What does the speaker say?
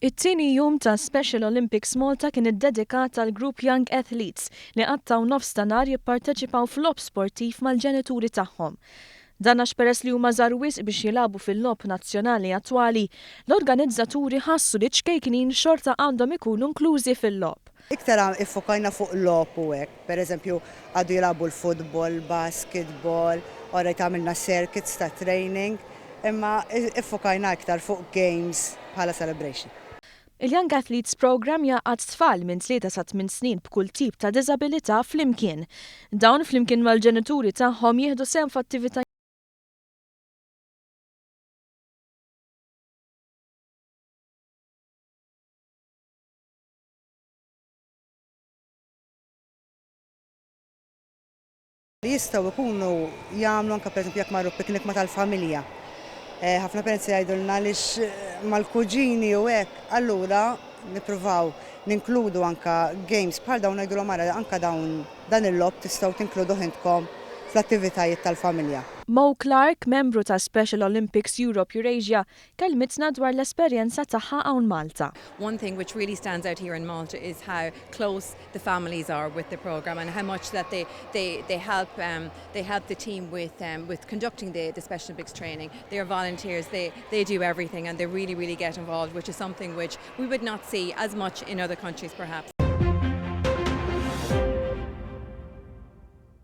It-tieni jum ta' Special Olympics Malta kien iddedikat għal grupp Young Athletes li qattaw nofs ta' nar jipparteċipaw fl-lob sportiv mal-ġenituri tagħhom. Dan għax peress li huma żaru wisq biex jilagħbu fil-lob nazzjonali attwali, l-organizzaturi ħassu li ċkejknin xorta għandhom ikunu inklużi fil-lob. Iktar iffokajna fuq l-lob u hekk, pereżempju għadu jilagħbu l-futbol, basketball, orajt għamilna circuits ta' training, imma iffokajna iktar fuq games bħala celebration. Il-Young Athletes Program jaqgħad tfal minn 3 sa 8 snin b'kull tip ta' diżabilità flimkien. Dawn flimkien mal-ġenituri tagħhom jieħdu sehem f'attivitajiet Li jistgħu jkunu jagħmlu anke pereżempju jekk marru piknik ma' tal-familja. Ħafna parents jgħidulna għaliex mal-kuġini u hekk, allura nippruvaw ninkludu anke games bħal dawn ngħidulhom ara anke dan il-lob tistgħu tinkludu intkom fl-attivitajiet tal-familja. Mo Clark, membru ta' Special Olympics Europe Eurasia, kelmitna dwar l-esperjenza tagħha hawn Malta. One thing which really stands out here in Malta is how close the families are with the programme and how much that they help the team with conducting the Special Olympics training. They are volunteers, they do everything and they really get involved, which is something which we would not see as much in other countries perhaps.